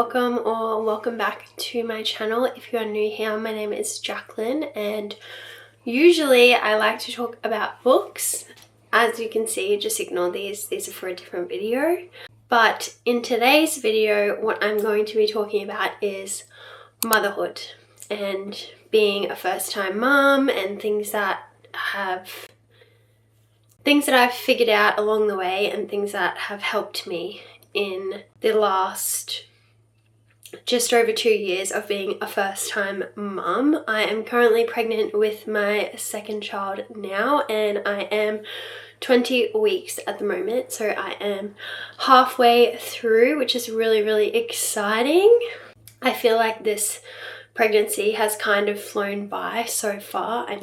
welcome or welcome back to my channel. If you are new here, my name is Jacklenn and usually I like to talk about books. As you can see, just ignore these are for a different video. But in today's video, what I'm going to be talking about is motherhood and being a first-time mom and things that I've figured out along the way and things that have helped me in the last just over 2 years of being a first-time mum. I am currently pregnant with my second child now and I am 20 weeks at the moment, so I am halfway through, which is really exciting. I feel like this pregnancy has kind of flown by so far. I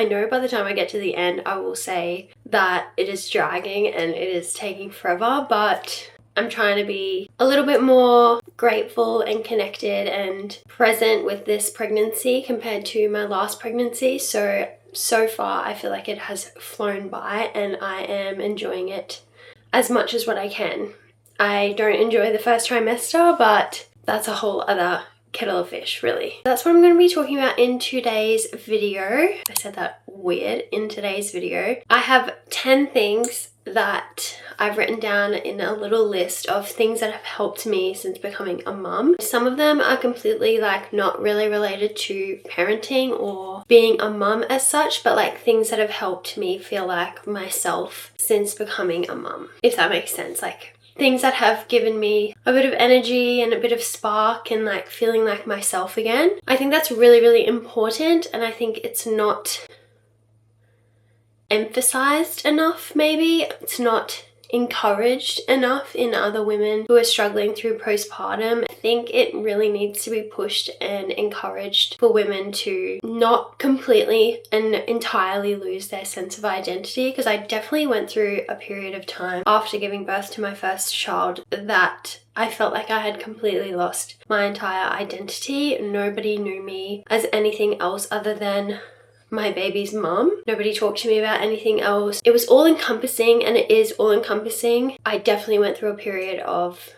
know by the time I get to the end I will say that it is dragging and it is taking forever, but I'm trying to be a little bit more grateful and connected and present with this pregnancy compared to my last pregnancy. So far I feel like it has flown by and I am enjoying it as much as what I can. I don't enjoy the first trimester, but that's a whole other kettle of fish, really. That's what I'm going to be talking about in today's video. I said that weird. In today's video, I have 10 things that I've written down in a little list of things that have helped me since becoming a mum. Some of them are completely not really related to parenting or being a mum as such, but things that have helped me feel like myself since becoming a mum, if that makes sense. Things that have given me a bit of energy and a bit of spark and feeling like myself again. I think that's really important, and I think it's not emphasized enough. Maybe it's not encouraged enough in other women who are struggling through postpartum. I think it really needs to be pushed and encouraged for women to not completely and entirely lose their sense of identity, because I definitely went through a period of time after giving birth to my first child that I felt like I had completely lost my entire identity. Nobody knew me as anything else other than my baby's mum. Nobody talked to me about anything else. It was all encompassing, and it is all encompassing. I definitely went through a period of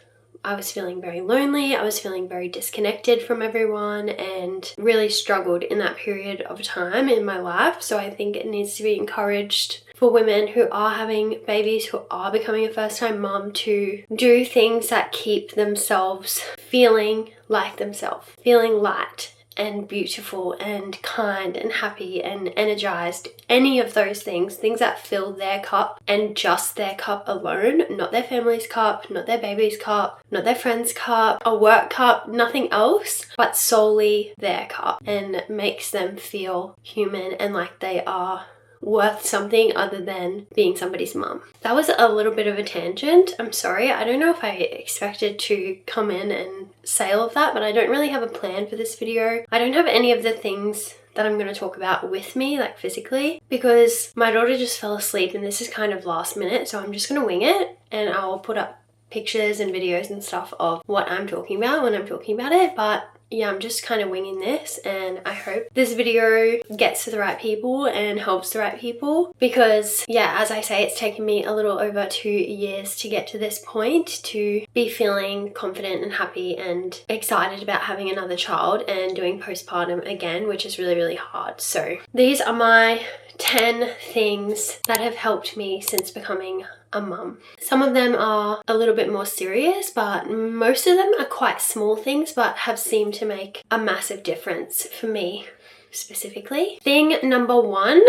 I was feeling very lonely, I was feeling very disconnected from everyone, and really struggled in that period of time in my life. So I think it needs to be encouraged for women who are having babies, who are becoming a first-time mom, to do things that keep themselves feeling like themselves, feeling light and beautiful and kind and happy and energized. Any of those things that fill their cup and just their cup alone, not their family's cup, not their baby's cup, not their friend's cup, a work cup, nothing else, but solely their cup, and makes them feel human and like they are worth something other than being somebody's mum. That was a little bit of a tangent. I'm sorry. I don't know if I expected to come in and say all of that, but I don't really have a plan for this video. I don't have any of the things that I'm going to talk about with me, physically, because my daughter just fell asleep and this is kind of last minute, so I'm just going to wing it and I'll put up pictures and videos and stuff of what I'm talking about when I'm talking about it. But yeah, I'm just kind of winging this, and I hope this video gets to the right people and helps the right people, because yeah, as I say, it's taken me a little over 2 years to get to this point, to be feeling confident and happy and excited about having another child and doing postpartum again, which is really hard. So these are my 10 things that have helped me since becoming a mum. Some of them are a little bit more serious, but most of them are quite small things but have seemed to make a massive difference for me specifically. Thing number one,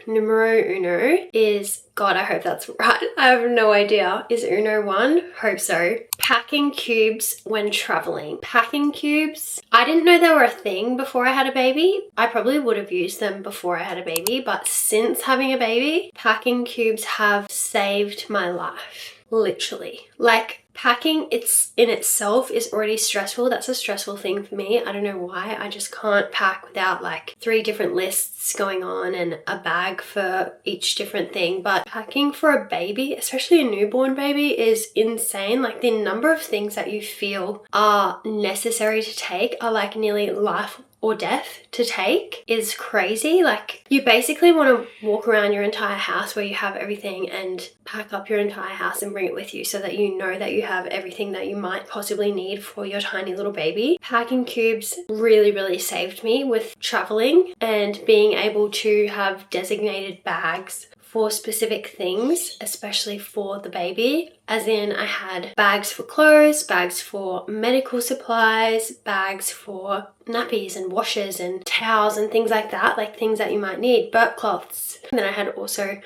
numero uno, is, God, I hope that's right. I have no idea. Is uno one? Hope so. Packing cubes when traveling. Packing cubes. I didn't know they were a thing before I had a baby. I probably would have used them before I had a baby, but since having a baby, packing cubes have saved my life. Literally. Packing, it's in itself is already stressful. That's a stressful thing for me. I don't know why. I just can't pack without 3 different lists going on and a bag for each different thing. But packing for a baby, especially a newborn baby, is insane. The number of things that you feel are necessary to take are nearly life or death to take is crazy. Like, you basically want to walk around your entire house where you have everything and pack up your entire house and bring it with you so that you know that you have everything that you might possibly need for your tiny little baby. Packing cubes really, really saved me with traveling and being able to have designated bags for specific things, especially for the baby. As in, I had bags for clothes, bags for medical supplies, bags for nappies and washers and towels and things like that, like things that you might need, burp cloths. And then I had also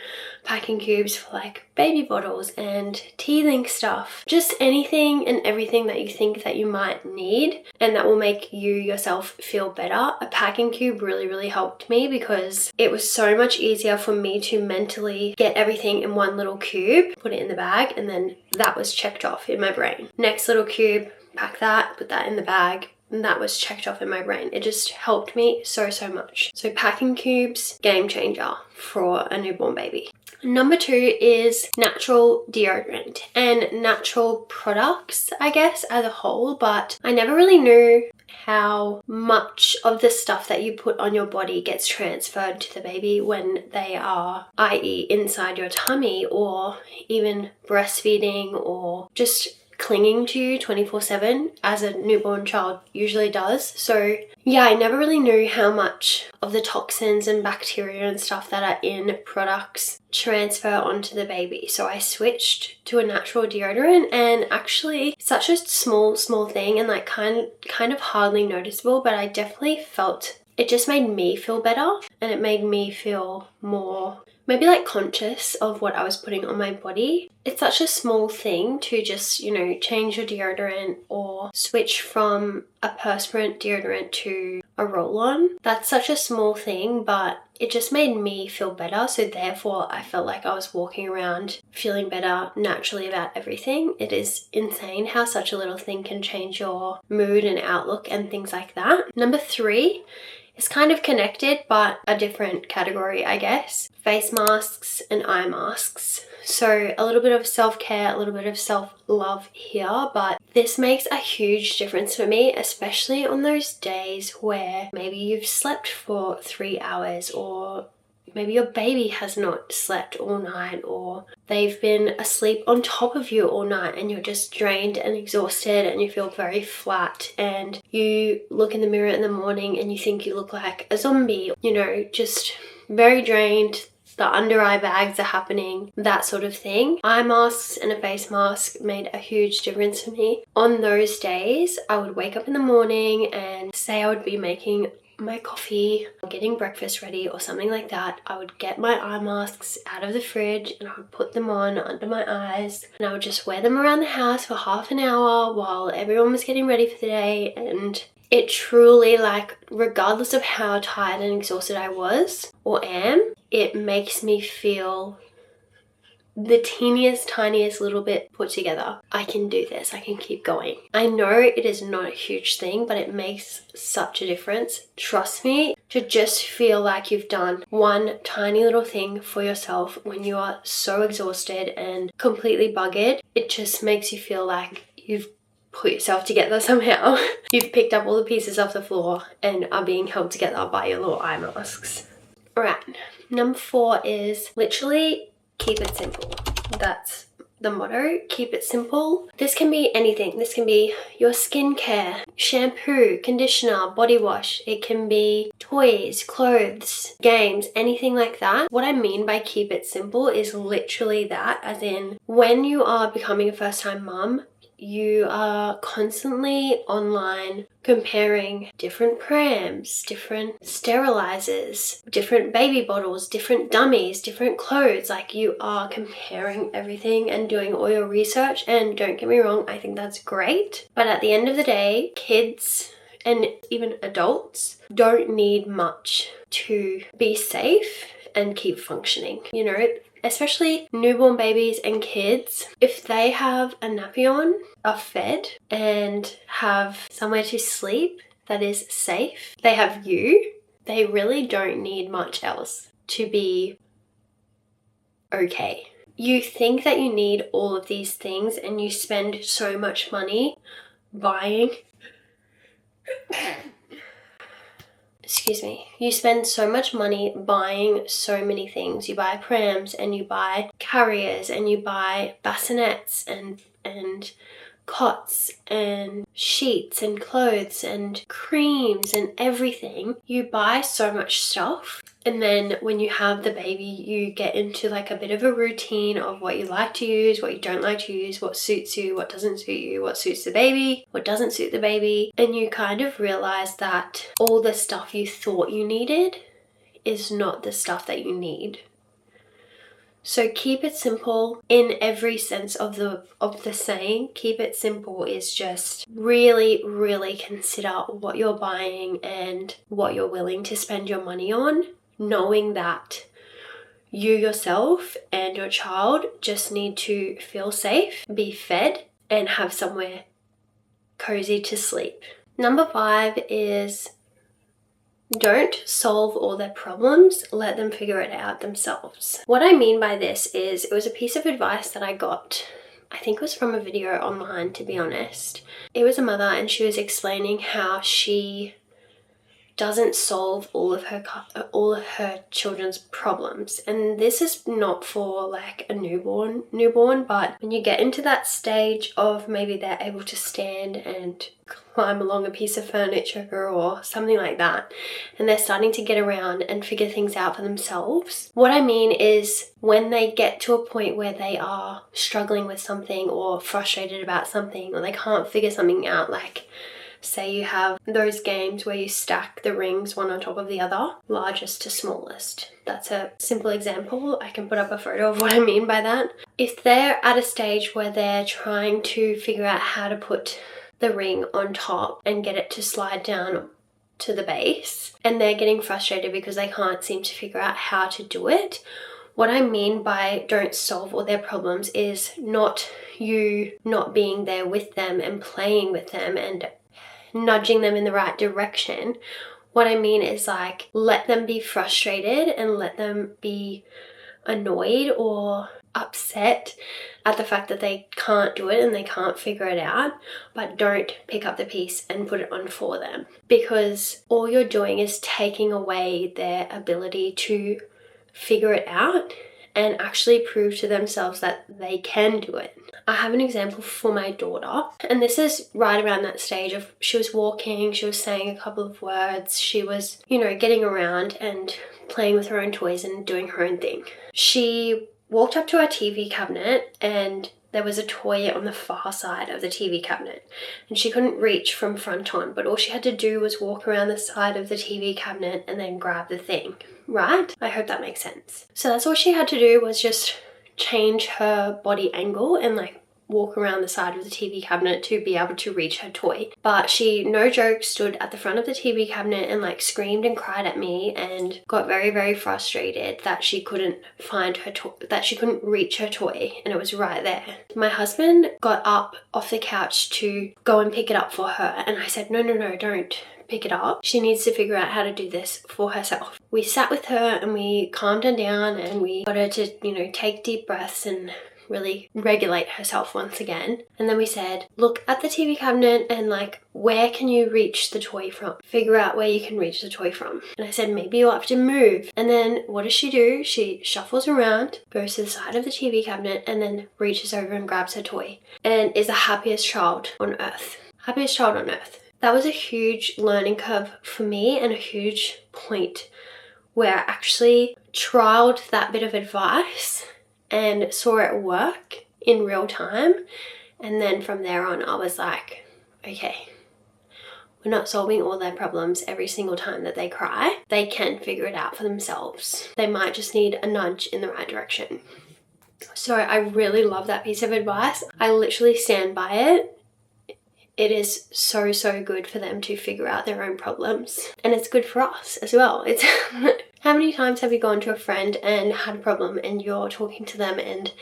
packing cubes for like baby bottles and teething stuff, just anything and everything that you think that you might need and that will make you yourself feel better. A packing cube really, really helped me because it was so much easier for me to mentally get everything in one little cube, put it in the bag, and then that was checked off in my brain. Next little cube, pack that, put that in the bag, and that was checked off in my brain. It just helped me so much. So packing cubes, game changer for a newborn baby. Number 2 is natural deodorant and natural products, I guess, as a whole, but I never really knew how much of the stuff that you put on your body gets transferred to the baby when they are, i.e. inside your tummy, or even breastfeeding, or just clinging to you 24/7 as a newborn child usually does. So yeah, I never really knew how much of the toxins and bacteria and stuff that are in products transfer onto the baby. So I switched to a natural deodorant, and actually such a small thing and like kind of hardly noticeable, but I definitely felt it just made me feel better, and it made me feel more maybe like conscious of what I was putting on my body. It's such a small thing to just, you know, change your deodorant or switch from a perspirant deodorant to a roll-on. That's such a small thing, but it just made me feel better. So therefore I felt like I was walking around feeling better naturally about everything. It is insane how such a little thing can change your mood and outlook and things like that. Number 3 is kind of connected, but a different category, I guess. Face masks and eye masks. So a little bit of self-care, a little bit of self-love here, but this makes a huge difference for me, especially on those days where maybe you've slept for 3 hours, or maybe your baby has not slept all night, or they've been asleep on top of you all night and you're just drained and exhausted and you feel very flat, and you look in the mirror in the morning and you think you look like a zombie, you know, just very drained. The under eye bags are happening, that sort of thing. Eye masks and a face mask made a huge difference for me. On those days, I would wake up in the morning and say I would be making my coffee, getting breakfast ready or something like that. I would get my eye masks out of the fridge and I would put them on under my eyes, and I would just wear them around the house for half an hour while everyone was getting ready for the day. And it truly, like, regardless of how tired and exhausted I was or am, it makes me feel the teeniest, tiniest little bit put together. I can do this. I can keep going. I know it is not a huge thing, but it makes such a difference. Trust me, to just feel like you've done one tiny little thing for yourself when you are so exhausted and completely buggered. It just makes you feel like you've put yourself together somehow. You've picked up all the pieces off the floor and are being held together by your little eye masks. Alright, number 4 is literally keep it simple. That's the motto. Keep it simple. This can be anything. This can be your skincare, shampoo, conditioner, body wash. It can be toys, clothes, games, anything like that. What I mean by keep it simple is literally that, as in when you are becoming a first-time mum, you are constantly online comparing different prams, different sterilizers, different baby bottles, different dummies, different clothes. Like, you are comparing everything and doing all your research, and don't get me wrong, I think that's great. But at the end of the day, kids and even adults don't need much to be safe and keep functioning, you know? Especially newborn babies and kids, if they have a nappy on, are fed, and have somewhere to sleep that is safe, they have you, they really don't need much else to be okay. You think that you need all of these things and you spend so much money buying you spend so much money buying so many things. You buy prams and you buy carriers and you buy bassinets and cots and sheets and clothes and creams and everything. You buy so much stuff, and then when you have the baby, you get into like a bit of a routine of what you like to use, what you don't like to use, what suits you, what doesn't suit you, what suits the baby, what doesn't suit the baby, and you kind of realize that all the stuff you thought you needed is not the stuff that you need. So keep it simple in every sense of the saying. Keep it simple is just really, really consider what you're buying and what you're willing to spend your money on, knowing that you yourself and your child just need to feel safe, be fed, and have somewhere cozy to sleep. Number 5 is don't solve all their problems, let them figure it out themselves. What I mean by this is, it was a piece of advice that I got, I think it was from a video online, to be honest. It was a mother and she was explaining how she doesn't solve all of her children's problems. And this is not for like a newborn, but when you get into that stage of maybe they're able to stand and climb along a piece of furniture or something like that, and they're starting to get around and figure things out for themselves. What I mean is, when they get to a point where they are struggling with something or frustrated about something, or they can't figure something out, like say you have those games where you stack the rings one on top of the other, largest to smallest. That's a simple example. I can put up a photo of what I mean by that. If they're at a stage where they're trying to figure out how to put the ring on top and get it to slide down to the base, and they're getting frustrated because they can't seem to figure out how to do it, what I mean by don't solve all their problems is not you not being there with them and playing with them and nudging them in the right direction. What I mean is, like, let them be frustrated and let them be annoyed or upset at the fact that they can't do it and they can't figure it out, but don't pick up the piece and put it on for them, because all you're doing is taking away their ability to figure it out and actually prove to themselves that they can do it. I have an example for my daughter, and this is right around that stage of she was walking, she was saying a couple of words, she was, getting around and playing with her own toys and doing her own thing. She walked up to our TV cabinet and there was a toy on the far side of the TV cabinet and she couldn't reach from front on, but all she had to do was walk around the side of the TV cabinet and then grab the thing, right? I hope that makes sense. So that's all she had to do, was just change her body angle and walk around the side of the TV cabinet to be able to reach her toy. But she, no joke, stood at the front of the TV cabinet and screamed and cried at me and got very, very frustrated that she couldn't find her toy, that she couldn't reach her toy, and it was right there. My husband got up off the couch to go and pick it up for her, and I said, no, don't pick it up. She needs to figure out how to do this for herself. We sat with her and we calmed her down and we got her to, take deep breaths and really regulate herself once again. And then we said, look at the TV cabinet and where can you reach the toy from? Figure out where you can reach the toy from. And I said, maybe you'll have to move. And then what does she do? She shuffles around, goes to the side of the TV cabinet, and then reaches over and grabs her toy and is the happiest child on earth. Happiest child on earth. That was a huge learning curve for me and a huge point where I actually trialed that bit of advice and saw it work in real time. And then from there on, I was like, okay, we're not solving all their problems every single time that they cry. They can figure it out for themselves. They might just need a nudge in the right direction. So I really love that piece of advice. I literally stand by it. It is so, so good for them to figure out their own problems. And it's good for us as well. It's how many times have you gone to a friend and had a problem and you're talking to them and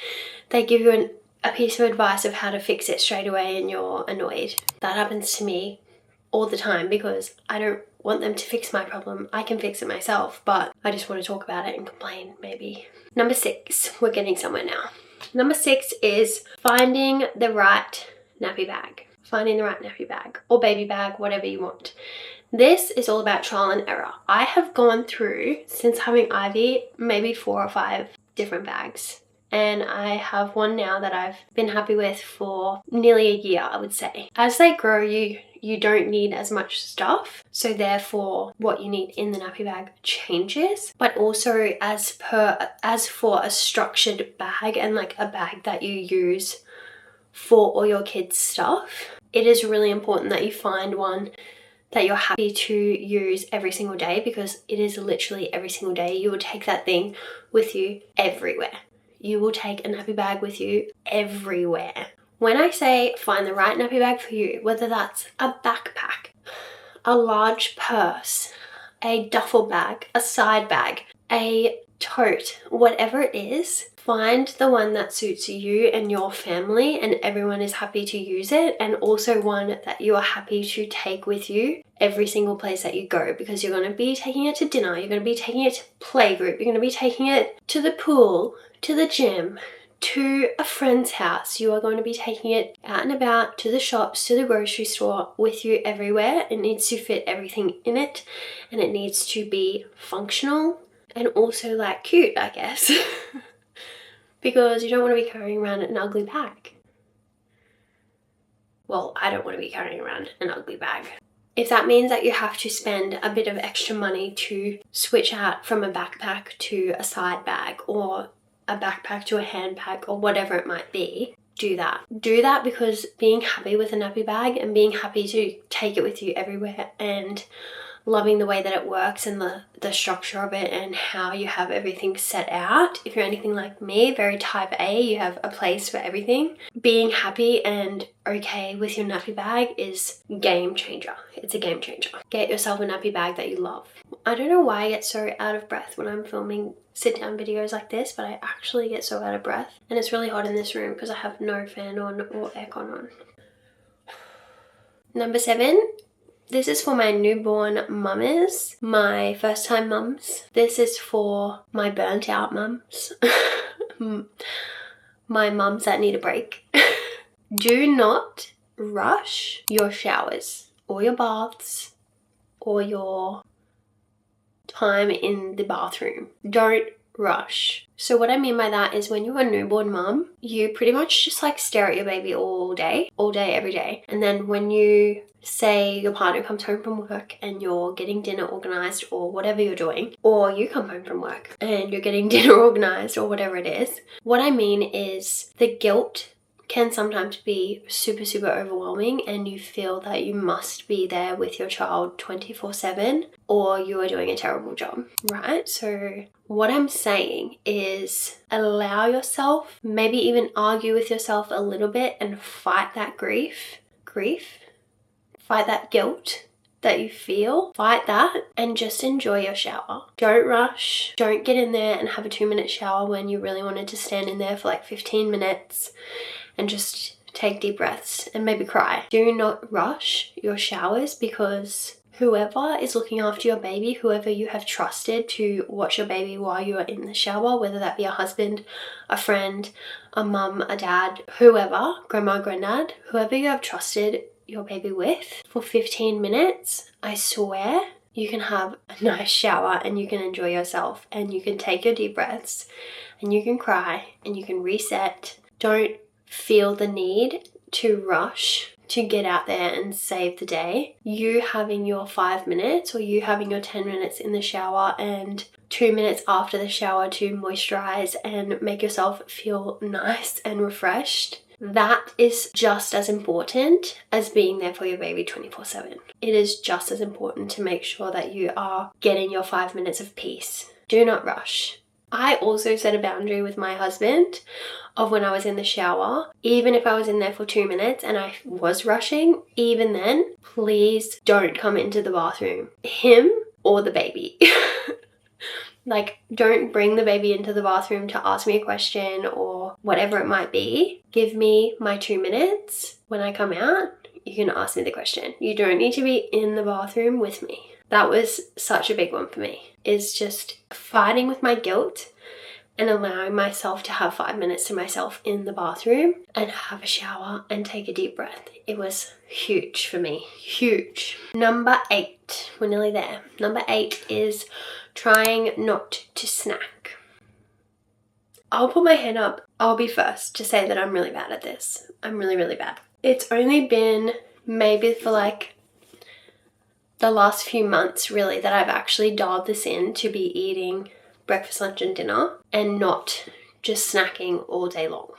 they give you a piece of advice of how to fix it straight away and you're annoyed? That happens to me all the time because I don't want them to fix my problem. I can fix it myself, but I just want to talk about it and complain maybe. Number 6, we're getting somewhere now. Number 6 is finding the right nappy bag. Finding the right nappy bag or baby bag, whatever you want. This is all about trial and error. I have gone through, since having Ivy, maybe 4 or 5 different bags. And I have one now that I've been happy with for nearly a year, I would say. As they grow, you don't need as much stuff. So therefore, what you need in the nappy bag changes. But also as for a structured bag and like a bag that you use for all your kids' stuff, it is really important that you find one that you're happy to use every single day, because it is literally every single day. You will take that thing with you everywhere. You will take a nappy bag with you everywhere. When I say find the right nappy bag for you, whether that's a backpack, a large purse, a duffel bag, a side bag, a tote, whatever it is, find the one that suits you and your family and everyone is happy to use it, and also one that you are happy to take with you every single place that you go, because you're going to be taking it to dinner, you're going to be taking it to playgroup, you're going to be taking it to the pool, to the gym, to a friend's house. You are going to be taking it out and about, to the shops, to the grocery store, with you everywhere. It needs to fit everything in it, and it needs to be functional and also like cute, I guess. Because you don't want to be carrying around an ugly bag. Well, I don't want to be carrying around an ugly bag. If that means that you have to spend a bit of extra money to switch out from a backpack to a side bag, or a backpack to a handbag, or whatever it might be, do that. Do that, because being happy with a nappy bag and being happy to take it with you everywhere and loving the way that it works and the structure of it and how you have everything set out. If you're anything like me, very type A, you have a place for everything. Being happy and okay with your nappy bag is game changer. It's a game changer. Get yourself a nappy bag that you love. I don't know why I get so out of breath when I'm filming sit-down videos like this, but I actually get so out of breath. And it's really hot in this room because I have no fan on or aircon on. Number 7. This is for my newborn mummies, my first time mums. This is for my burnt out mums, my mums that need a break. Do not rush your showers or your baths or your time in the bathroom. Don't rush. So what I mean by that is, when you're a newborn mum, you pretty much just like stare at your baby all day, every day. And then when you say your partner comes home from work and you're getting dinner organized or whatever you're doing, or you come home from work and you're getting dinner organized or whatever it is, what I mean is the guilt can sometimes be super, super overwhelming, and you feel that you must be there with your child 24/7 or you are doing a terrible job, right? So what I'm saying is, allow yourself, maybe even argue with yourself a little bit and fight that grief, fight that guilt that you feel, fight that, and just enjoy your shower. Don't rush. Don't get in there and have a 2-minute shower when you really wanted to stand in there for like 15 minutes and just take deep breaths and maybe cry. Do not rush your showers, because whoever is looking after your baby, whoever you have trusted to watch your baby while you are in the shower, whether that be a husband, a friend, a mum, a dad, whoever, grandma, granddad, whoever you have trusted your baby with for 15 minutes, I swear you can have a nice shower and you can enjoy yourself and you can take your deep breaths and you can cry and you can reset. Don't feel the need to rush to get out there and save the day. You having your 5 minutes or you having your 10 minutes in the shower and 2 minutes after the shower to moisturize and make yourself feel nice and refreshed, that is just as important as being there for your baby 24/7. It is just as important to make sure that you are getting your 5 minutes of peace. Do not rush. I also set a boundary with my husband of when I was in the shower. Even if I was in there for 2 minutes and I was rushing, even then, please don't come into the bathroom. Him or the baby. Like, don't bring the baby into the bathroom to ask me a question or whatever it might be. Give me my 2 minutes. When I come out, you can ask me the question. You don't need to be in the bathroom with me. That was such a big one for me, is just fighting with my guilt and allowing myself to have 5 minutes to myself in the bathroom and have a shower and take a deep breath. It was huge for me, huge. Number 8, we're nearly there. Number 8 is trying not to snack. I'll put my hand up. I'll be first to say that I'm really bad at this. I'm really, really bad. It's only been maybe for like the last few months really that I've actually dialed this in to be eating breakfast, lunch and dinner and not just snacking all day long,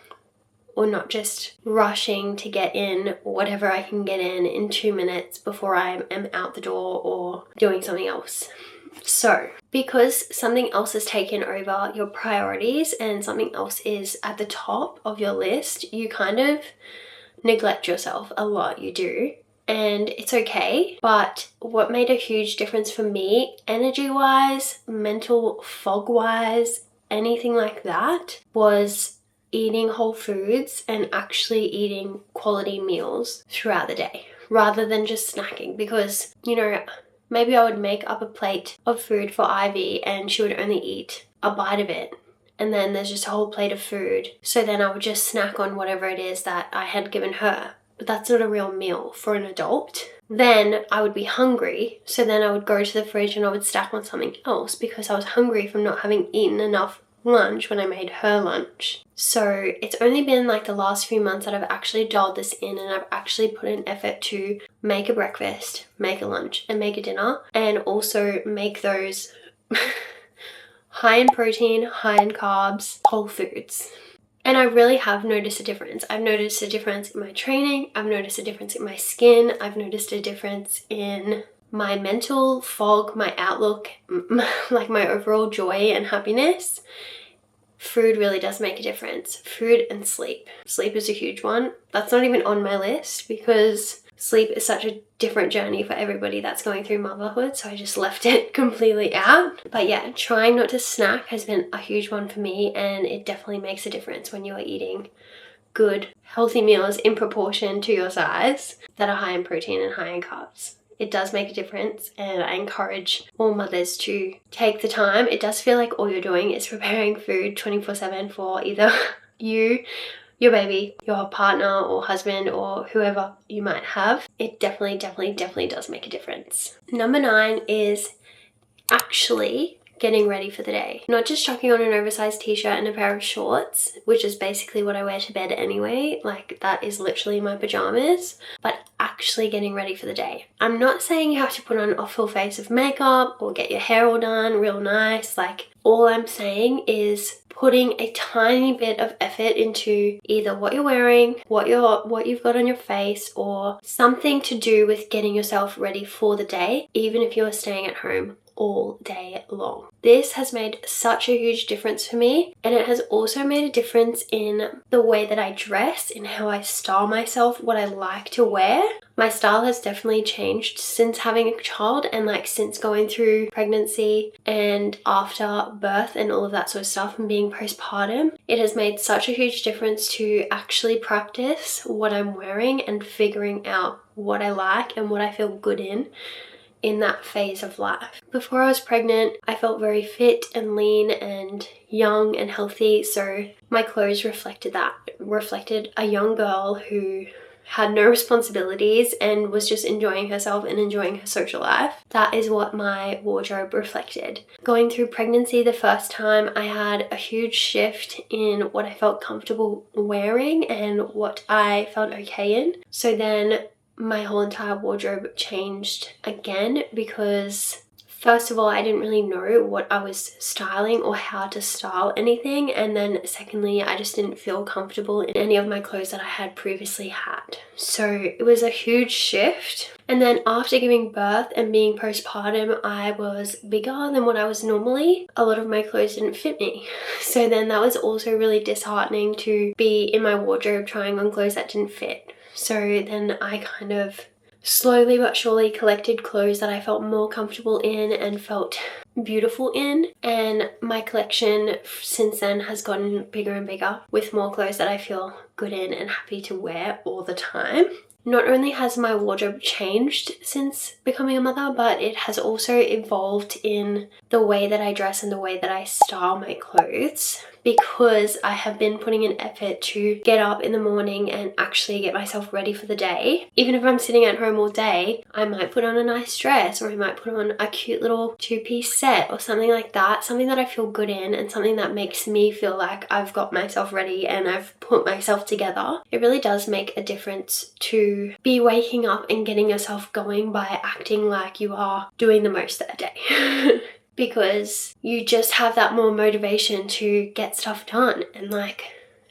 or not just rushing to get in whatever I can get in 2 minutes before I am out the door or doing something else. So because something else has taken over your priorities and something else is at the top of your list, you kind of neglect yourself a lot. You do. And it's okay. But what made a huge difference for me, energy wise, mental fog wise, anything like that, was eating whole foods and actually eating quality meals throughout the day rather than just snacking. Because, you know, maybe I would make up a plate of food for Ivy and she would only eat a bite of it. And then there's just a whole plate of food. So then I would just snack on whatever it is that I had given her. But that's not a real meal for an adult. Then I would be hungry. So then I would go to the fridge and I would stack on something else because I was hungry from not having eaten enough lunch when I made her lunch. So it's only been like the last few months that I've actually dialed this in and I've actually put in effort to make a breakfast, make a lunch and make a dinner, and also make those high in protein, high in carbs, whole foods. And I really have noticed a difference. I've noticed a difference in my training. I've noticed a difference in my skin. I've noticed a difference in my mental fog, my outlook, like my overall joy and happiness. Food really does make a difference. Food and sleep. Sleep is a huge one. That's not even on my list because sleep is such a different journey for everybody that's going through motherhood, so I just left it completely out. But yeah, trying not to snack has been a huge one for me, and it definitely makes a difference when you are eating good, healthy meals in proportion to your size that are high in protein and high in carbs. It does make a difference, and I encourage all mothers to take the time. It does feel like all you're doing is preparing food 24/7 for either you, your baby, your partner or husband or whoever you might have. It definitely does make a difference. Number 9 is actually getting ready for the day. Not just chucking on an oversized t-shirt and a pair of shorts, which is basically what I wear to bed anyway. Like that is literally my pajamas, but actually getting ready for the day. I'm not saying you have to put on a full face of makeup or get your hair all done real nice. Like all I'm saying is putting a tiny bit of effort into either what you're wearing, what you've got on your face, or something to do with getting yourself ready for the day, even if you're staying at home all day long. This has made such a huge difference for me, and it has also made a difference in the way that I dress, in how I style myself, what I like to wear. My style has definitely changed since having a child and like since going through pregnancy and after birth and all of that sort of stuff and being postpartum. It has made such a huge difference to actually practice what I'm wearing and figuring out what I like and what I feel good in that phase of life. Before I was pregnant, I felt very fit and lean and young and healthy, so my clothes reflected that. Reflected a young girl who had no responsibilities and was just enjoying herself and enjoying her social life. That is what my wardrobe reflected. Going through pregnancy the first time, I had a huge shift in what I felt comfortable wearing and what I felt okay in. So then my whole entire wardrobe changed again because first of all, I didn't really know what I was styling or how to style anything, and then secondly, I just didn't feel comfortable in any of my clothes that I had previously had. So it was a huge shift. And then after giving birth and being postpartum, I was bigger than what I was normally. A lot of my clothes didn't fit me. So then that was also really disheartening to be in my wardrobe trying on clothes that didn't fit. So then I kind of slowly but surely collected clothes that I felt more comfortable in and felt beautiful in, and my collection since then has gotten bigger and bigger with more clothes that I feel good in and happy to wear all the time. Not only has my wardrobe changed since becoming a mother, but it has also evolved in the way that I dress and the way that I style my clothes, because I have been putting an effort to get up in the morning and actually get myself ready for the day. Even if I'm sitting at home all day, I might put on a nice dress, or I might put on a cute little two-piece set or something like that, something that I feel good in and something that makes me feel like I've got myself ready and I've put myself together. It really does make a difference to be waking up and getting yourself going by acting like you are doing the most that day. Because you just have that more motivation to get stuff done and like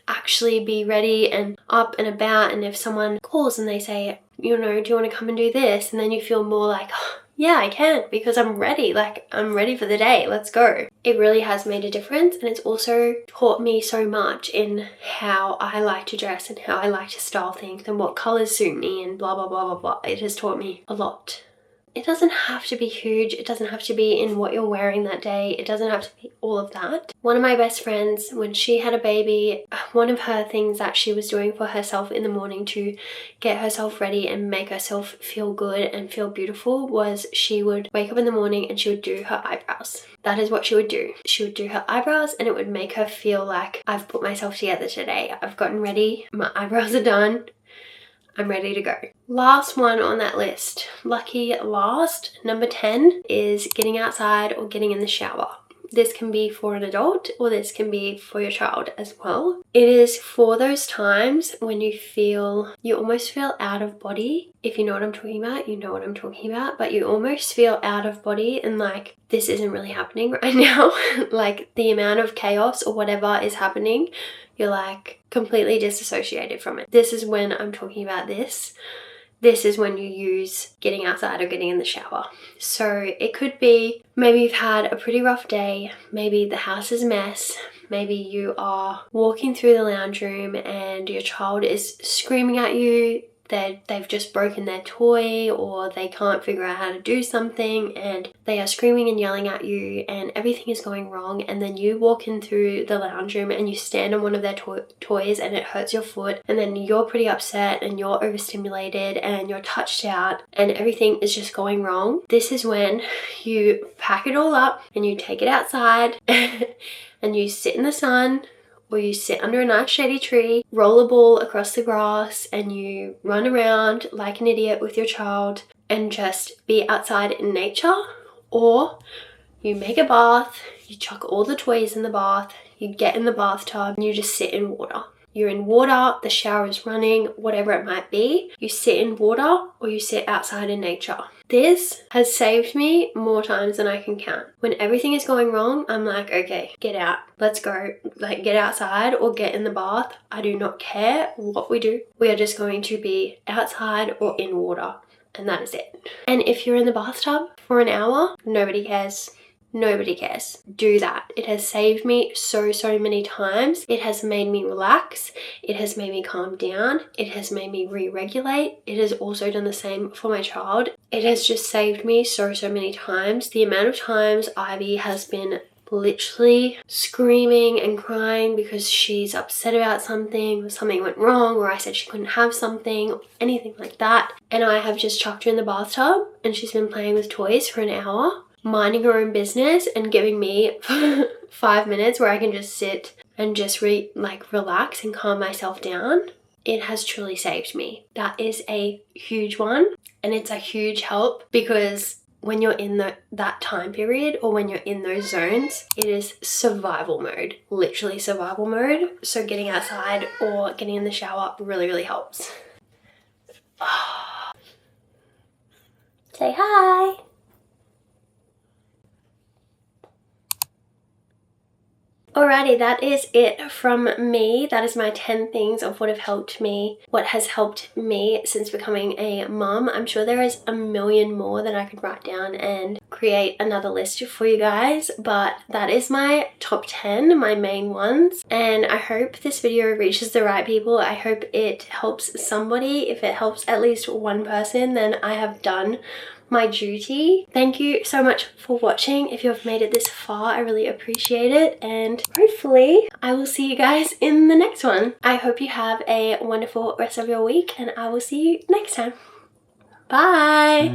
actually be ready and up and about. And if someone calls and they say, you know, do you want to come and do this? And then you feel more like, oh, yeah, I can, because I'm ready. Like, I'm ready for the day. Let's go. It really has made a difference. And it's also taught me so much in how I like to dress and how I like to style things and what colors suit me and blah, blah, blah, blah, blah. It has taught me a lot. It doesn't have to be huge. It doesn't have to be in what you're wearing that day. It doesn't have to be all of that. One of my best friends, when she had a baby, one of her things that she was doing for herself in the morning to get herself ready and make herself feel good and feel beautiful was she would wake up in the morning and she would do her eyebrows. That is what she would do. She would do her eyebrows and it would make her feel like, I've put myself together today. I've gotten ready. My eyebrows are done. I'm ready to go. Last one on that list, lucky last, number 10 is getting outside or getting in the shower. This can be for an adult or this can be for your child as well. It is for those times when you almost feel out of body. If you know what I'm talking about, you know what I'm talking about, but you almost feel out of body and like, this isn't really happening right now. Like the amount of chaos or whatever is happening, you're like completely disassociated from it. This is when I'm talking about this. This is when you use getting outside or getting in the shower. So it could be maybe you've had a pretty rough day, maybe the house is a mess, maybe you are walking through the lounge room and your child is screaming at you, they've just broken their toy or they can't figure out how to do something and they are screaming and yelling at you and everything is going wrong, and then you walk in through the lounge room and you stand on one of their toys and it hurts your foot, and then you're pretty upset and you're overstimulated and you're touched out and everything is just going wrong. This is when you pack it all up and you take it outside and you sit in the sun, or you sit under a nice shady tree, roll a ball across the grass, and you run around like an idiot with your child and just be outside in nature. Or you make a bath, you chuck all the toys in the bath, you get in the bathtub, and you just sit in water. You're in water, the shower is running, whatever it might be. You sit in water or you sit outside in nature. This has saved me more times than I can count. When everything is going wrong, I'm like, okay, get out, let's go. Like, get outside or get in the bath. I do not care what we do. We are just going to be outside or in water, and that is it. And if you're in the bathtub for an hour, nobody cares. Nobody cares. Do that. It has saved me so many times. It has made me relax. It has made me calm down. It has made me re-regulate. It has also done the same for my child. It has just saved me so many times. The amount of times Ivy has been literally screaming and crying because she's upset about something, or something went wrong, or I said she couldn't have something, or anything like that. And I have just chucked her in the bathtub and she's been playing with toys for an hour, minding her own business and giving me 5 minutes where I can just sit and just relax and calm myself down. It has truly saved me. That is a huge one, and it's a huge help, because when you're in that time period or when you're in those zones, it is survival mode, literally survival mode. So getting outside or getting in the shower really helps. Say hi. Alrighty, that is it from me. That is my 10 things of what has helped me since becoming a mum. I'm sure there is a million more that I could write down and create another list for you guys, but that is my top 10, my main ones, and I hope this video reaches the right people. I hope it helps somebody. If it helps at least one person, then I have done my duty. Thank you so much for watching. If you've made it this far, I really appreciate it, and hopefully I will see you guys in the next one. I hope you have a wonderful rest of your week, and I will see you next time. Bye!